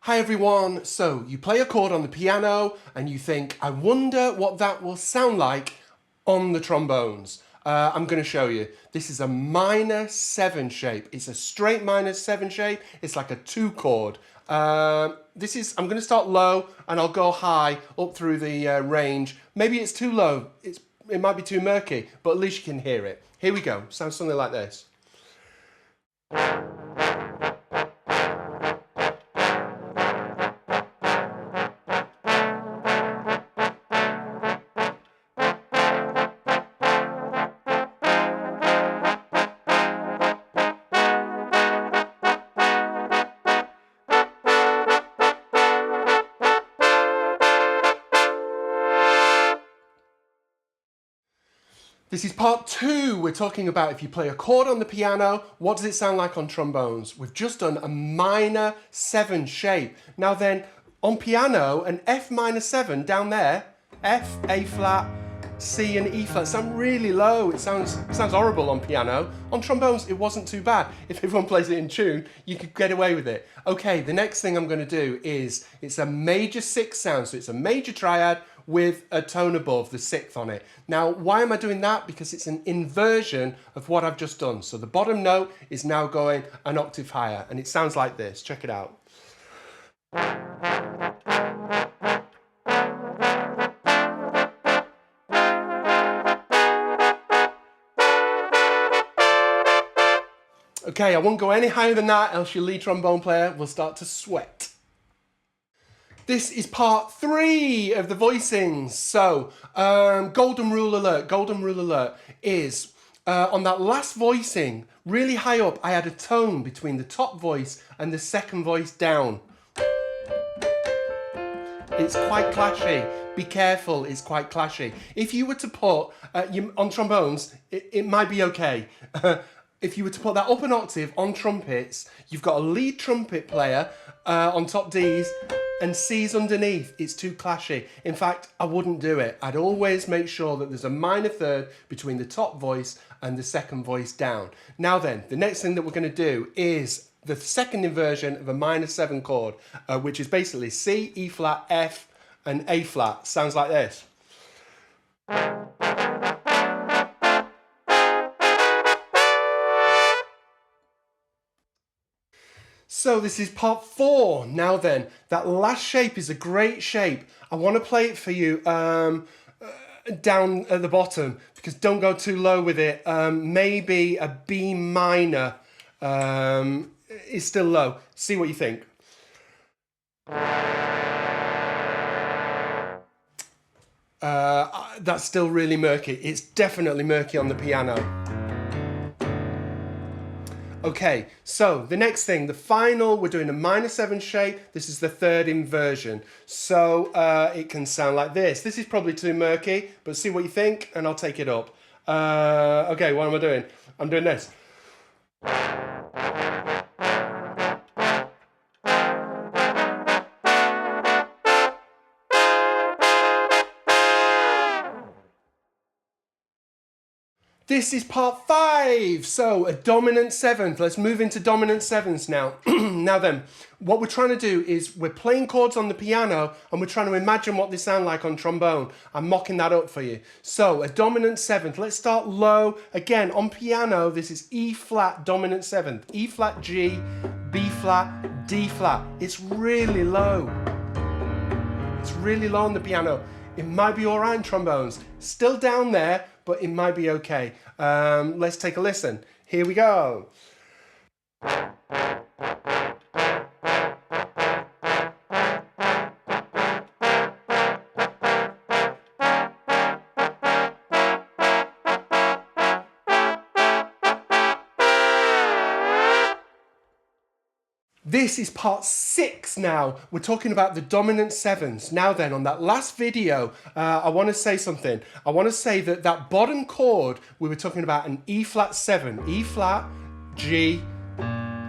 Hi everyone, so you play a chord on the piano and you think, I wonder what that will sound like on the trombones. I'm going to show you. This is a minor 7 shape. It's a straight minor 7 shape. It's like a 2 chord. I'm going to start low and I'll go high up through the range. Maybe it's too low. It might be too murky, but at least you can hear it. Here we go. Sounds something like this. This is part 2. We're talking about if you play a chord on the piano, what does it sound like on trombones? We've just done a minor 7 shape. Now then, on piano, an F minor 7 down there, F, A flat, C and E flat sound really low. It sounds horrible on piano. On trombones, it wasn't too bad. If everyone plays it in tune, you could get away with it. Okay, the next thing I'm going to do is, it's a major 6 sound, so it's a major triad with a tone above, the 6th on it. Now, why am I doing that? Because it's an inversion of what I've just done. So the bottom note is now going an octave higher, and it sounds like this. Check it out. Okay, I won't go any higher than that, else your lead trombone player will start to sweat. This is part 3 of the voicings. So, golden rule alert is on that last voicing, really high up, I had a tone between the top voice and the second voice down. It's quite clashy. Be careful, it's quite clashy. If you were to put, on trombones, it might be okay. If you were to put that up an octave on trumpets, you've got a lead trumpet player on top Ds and Cs underneath. It's too clashy. In fact, I wouldn't do it. I'd always make sure that there's a minor 3rd between the top voice and the second voice down. Now then, the next thing that we're going to do is the second inversion of a minor 7 chord, which is basically C, E flat, F and A flat. Sounds like this. So this is part 4. Now then, that last shape is a great shape. I want to play it for you down at the bottom, because don't go too low with it. Maybe a B minor is still low. See what you think. That's still really murky. It's definitely murky on the piano. Okay, so the next thing, the final, we're doing a minor 7 shape. This is the 3rd inversion. So it can sound like this. This is probably too murky, but see what you think and I'll take it up. Okay, what am I doing? I'm doing this. This is part 5, so a dominant 7th. Let's move into dominant 7ths now. Now then, what we're trying to do is we're playing chords on the piano and we're trying to imagine what they sound like on trombone. I'm mocking that up for you. So a dominant 7th, let's start low. Again, on piano, this is E flat dominant 7th. E flat G, B flat, D flat. It's really low. It's really low on the piano. It might be all right in trombones. Still down there, but it might be okay. Let's take a listen. Here we go. This is part 6 now. We're talking about the dominant 7ths. Now then, on that last video, I want to say something. I want to say that that bottom chord, we were talking about an E flat 7. E flat, G,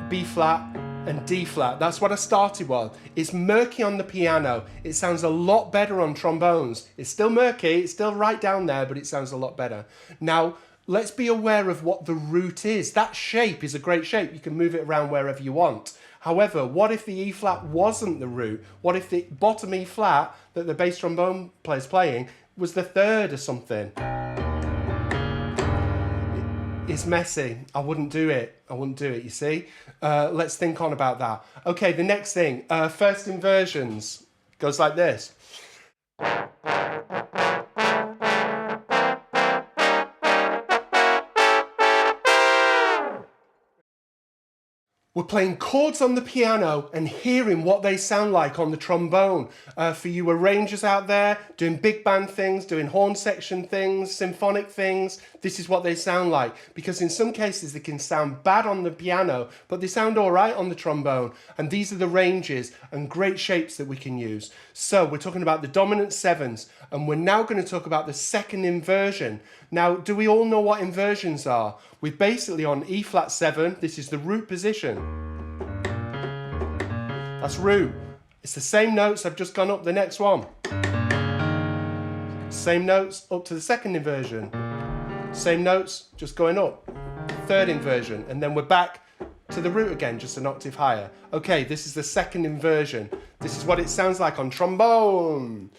B flat, and D flat. That's what I started with. It's murky on the piano. It sounds a lot better on trombones. It's still murky, it's still right down there, but it sounds a lot better. Now, let's be aware of what the root is. That shape is a great shape. You can move it around wherever you want. However, what if the E flat wasn't the root? What if the bottom E flat that the bass trombone player's playing was the third or something? It's messy. I wouldn't do it. I wouldn't do it, you see? Let's think on about that. Okay, the next thing, first inversions. Goes like this. We're playing chords on the piano and hearing what they sound like on the trombone. For you arrangers out there, doing big band things, doing horn section things, symphonic things, this is what they sound like. Because in some cases they can sound bad on the piano, but they sound all right on the trombone. And these are the ranges and great shapes that we can use. So we're talking about the dominant sevenths, and we're now going to talk about the second inversion. Now, do we all know what inversions are? We're basically on E flat 7, this is the root position. That's root. It's the same notes, I've just gone up the next one. Same notes up to the second inversion. Same notes, just going up. Third inversion, and then we're back to the root again, just an octave higher. Okay, this is the second inversion. This is what it sounds like on trombone.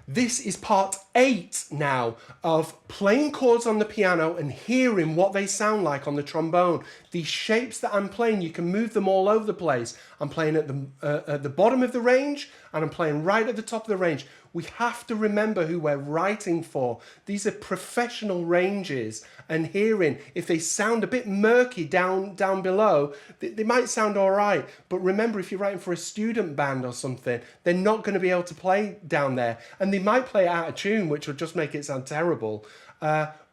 This is part 8 now of playing chords on the piano and hearing what they sound like on the trombone. These shapes that I'm playing, you can move them all over the place. I'm playing at the bottom of the range and I'm playing right at the top of the range. We have to remember who we're writing for. These are professional ranges, and hearing, if they sound a bit murky down below, they might sound all right. But remember, if you're writing for a student band or something, they're not going to be able to play down there. And they might play it out of tune, which will just make it sound terrible.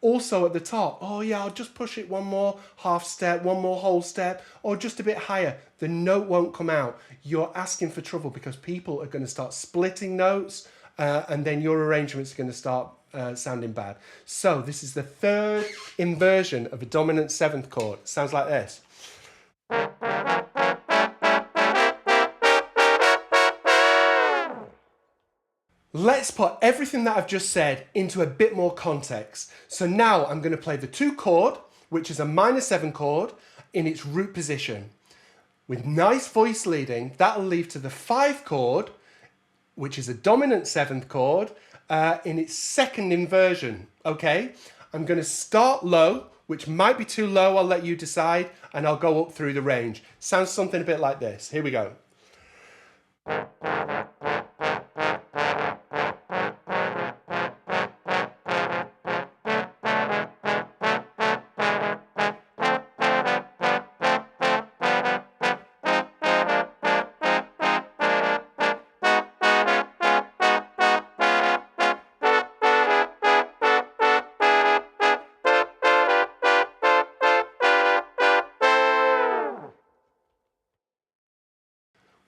Also at the top, oh yeah, I'll just push it one more half step, one more whole step, or just a bit higher. The note won't come out. You're asking for trouble because people are going to start splitting notes, and then your arrangements are going to start sounding bad. So this is the third inversion of a dominant seventh chord. It sounds like this. Let's put everything that I've just said into a bit more context. So now I'm going to play the 2 chord, which is a minor 7 chord, in its root position. With nice voice leading, that'll lead to the 5 chord, which is a dominant 7th chord, in its second inversion. Okay, I'm going to start low, which might be too low, I'll let you decide, and I'll go up through the range. Sounds something a bit like this. Here we go.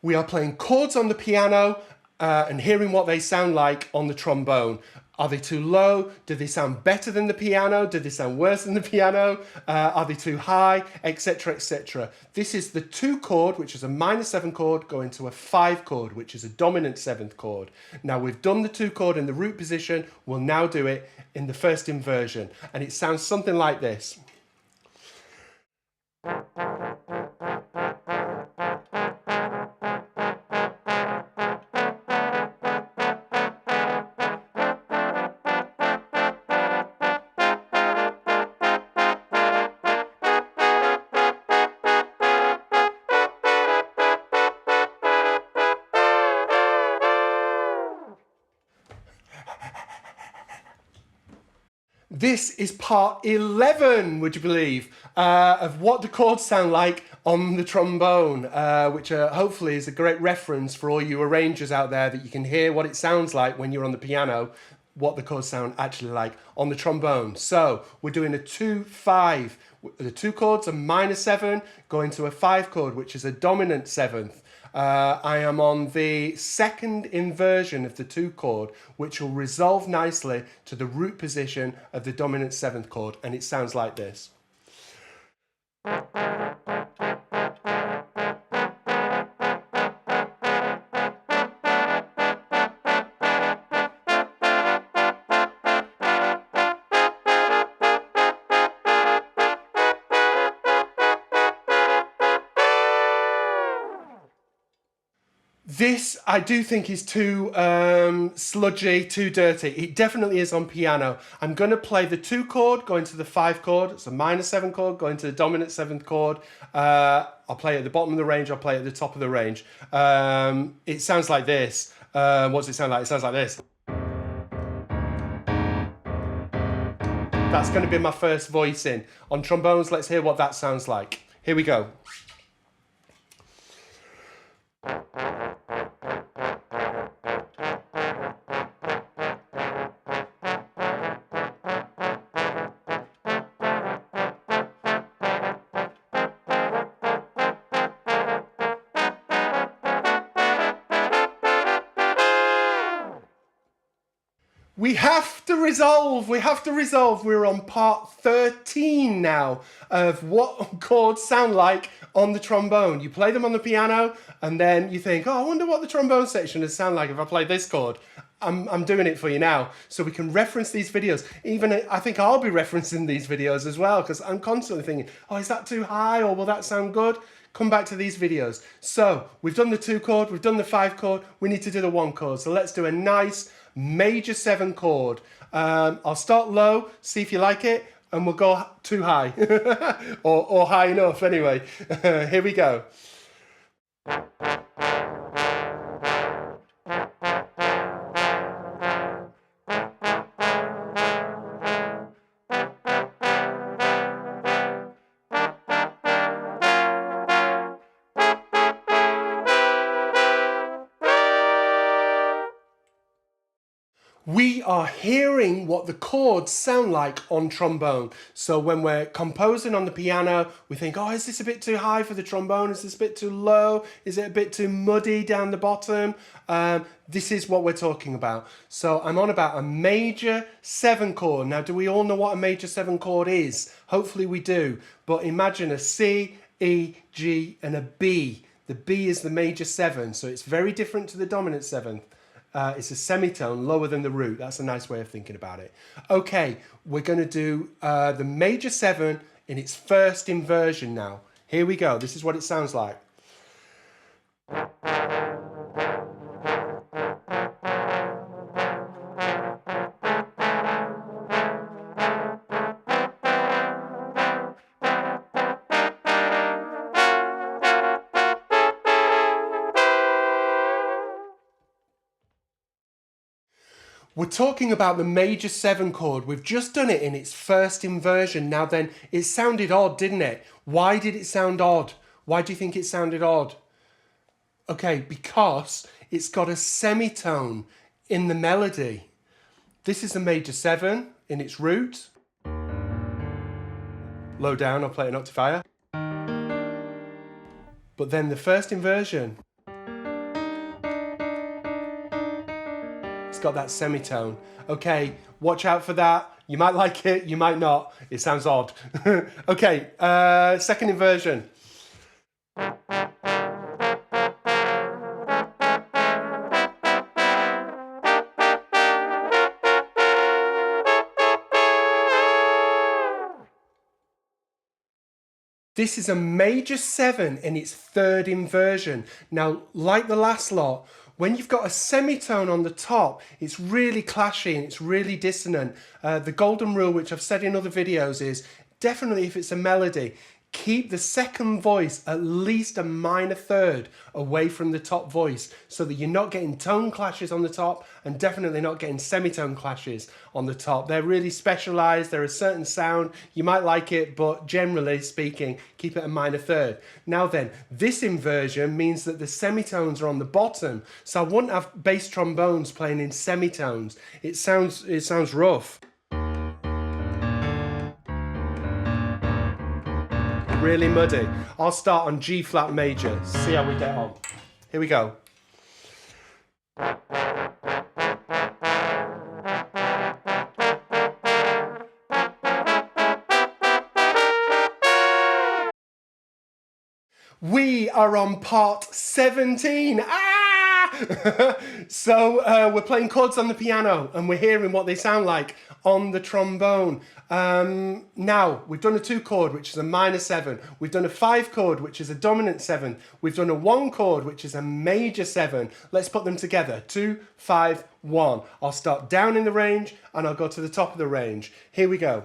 We are playing chords on the piano and hearing what they sound like on the trombone. Are they too low? Do they sound better than the piano? Do they sound worse than the piano? Are they too high? Etc, etc. This is the 2 chord, which is a minor 7 chord, going to a 5 chord, which is a dominant 7th chord. Now we've done the 2 chord in the root position. We'll now do it in the first inversion. And it sounds something like this. This is part 11, would you believe, of what the chords sound like on the trombone, which hopefully is a great reference for all you arrangers out there, that you can hear what it sounds like when you're on the piano, what the chords sound actually like on the trombone. So we're doing a 2-5. The 2 chords are minor 7 going to a 5 chord, which is a dominant 7th. I am on the second inversion of the 2 chord, which will resolve nicely to the root position of the dominant 7th chord, and it sounds like this. This I do think is too sludgy, too dirty. It definitely is on piano. I'm going to play the 2 chord, going to the 5 chord. It's a minor 7 chord, going to the dominant 7th chord. I'll play at the bottom of the range, I'll play at the top of the range. It sounds like this. What does it sound like? It sounds like this. That's going to be my first voicing. On trombones, let's hear what that sounds like. Here we go. We have to resolve. We're on part 13 now of what chords sound like on the trombone. You play them on the piano and then you think, oh, I wonder what the trombone section would sound like if I played this chord. I'm doing it for you now so we can reference these videos. Even I think I'll be referencing these videos as well because I'm constantly thinking, oh, is that too high or will that sound good? Come back to these videos. So we've done the 2 chord, we've done the 5 chord, we need to do the 1 chord. So let's do a nice major 7 chord. I'll start low, see if you like it, and we'll go too high or high enough anyway. Here we go. We are hearing what the chords sound like on trombone. So when we're composing on the piano, we think, oh, is this a bit too high for the trombone? Is this a bit too low? Is it a bit too muddy down the bottom? This is what we're talking about. So I'm on about a major 7 chord. Now, do we all know what a major 7 chord is? Hopefully we do. But imagine a C, E, G, and a B. The B is the major 7, so it's very different to the dominant 7th. It's a semitone lower than the root. That's a nice way of thinking about it. Okay, we're going to do the major 7 in its first inversion now. Here we go. This is what it sounds like. We're talking about the major 7 chord. We've just done it in its first inversion. Now then, it sounded odd, didn't it? Why did it sound odd? Why do you think it sounded odd? Okay, because it's got a semitone in the melody. This is a major 7 in its root. Low down, I'll play an octave higher. But then the first inversion, got that semitone. Okay, watch out for that. You might like it, you might not. It sounds odd. Okay, second inversion. This is a major 7 in its third inversion. Now, like the last lot, when you've got a semitone on the top, it's really clashy and it's really dissonant. The golden rule, which I've said in other videos, is definitely if it's a melody, keep the second voice at least a minor third away from the top voice so that you're not getting tone clashes on the top and definitely not getting semitone clashes on the top. They're really specialized. They're a certain sound. You might like it, but generally speaking, keep it a minor third. Now then, this inversion means that the semitones are on the bottom. So I wouldn't have bass trombones playing in semitones. It sounds rough. Really muddy. I'll start on G flat major, see how we get on. Here we go. We are on part 17. So we're playing chords on the piano and we're hearing what they sound like on the trombone. Now, we've done a 2 chord, which is a minor 7. We've done a 5 chord, which is a dominant 7. We've done a 1 chord, which is a major 7. Let's put them together. 2, 5, 1. I'll start down in the range and I'll go to the top of the range. Here we go.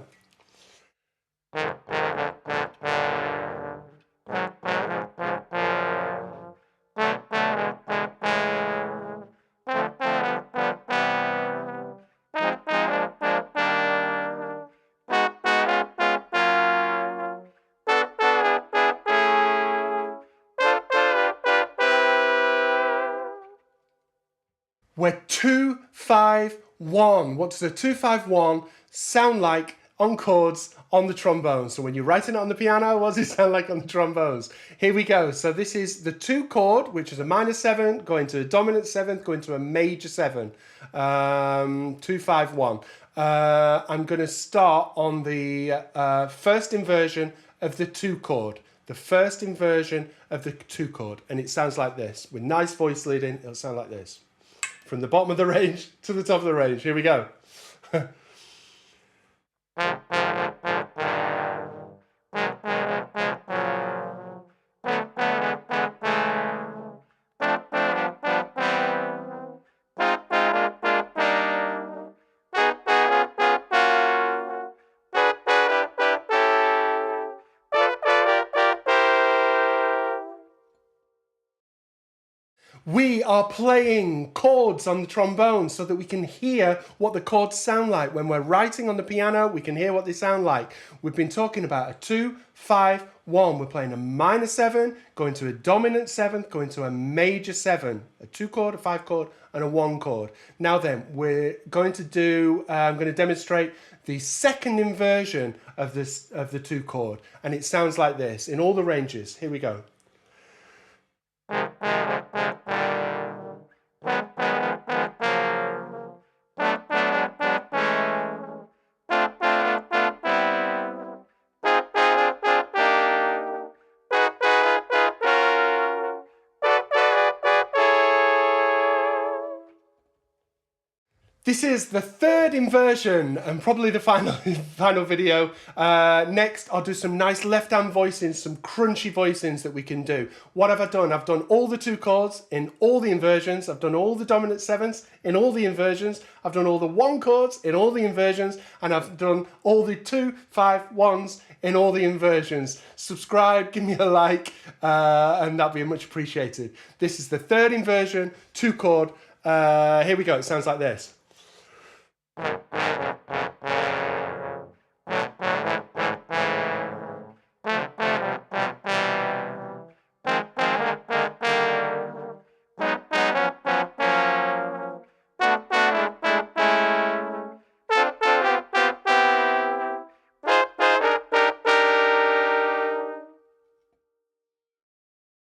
We're 2, 5, 1. What does a 2, 5, 1 sound like on chords on the trombone? So when you're writing it on the piano, what does it sound like on the trombones? Here we go. So this is the 2 chord, which is a minor 7, going to a dominant 7th, going to a major 7. 2, 5, 1. I'm going to start on the first inversion of the 2 chord. The first inversion of the 2 chord. And it sounds like this. With nice voice leading, it'll sound like this. From the bottom of the range to the top of the range. Here we go. We are playing chords on the trombone so that we can hear what the chords sound like. When we're writing on the piano, we can hear what they sound like. We've been talking about a 2, 5, 1. We're playing a minor 7, going to a dominant 7th, going to a major 7. A 2 chord, a 5 chord, and a 1 chord. Now then, we're going to do, I'm going to demonstrate the second inversion of the 2 chord. And it sounds like this in all the ranges. Here we go. This is the third inversion and probably the final video. Next, I'll do some nice left-hand voicings, some crunchy voicings that we can do. What have I done? I've done all the 2 chords in all the inversions. I've done all the dominant 7ths in all the inversions. I've done all the 1 chords in all the inversions. And I've done all the 2, 5, 1s in all the inversions. Subscribe, give me a like, and that'll be much appreciated. This is the third inversion, 2 chord. Here we go. It sounds like this.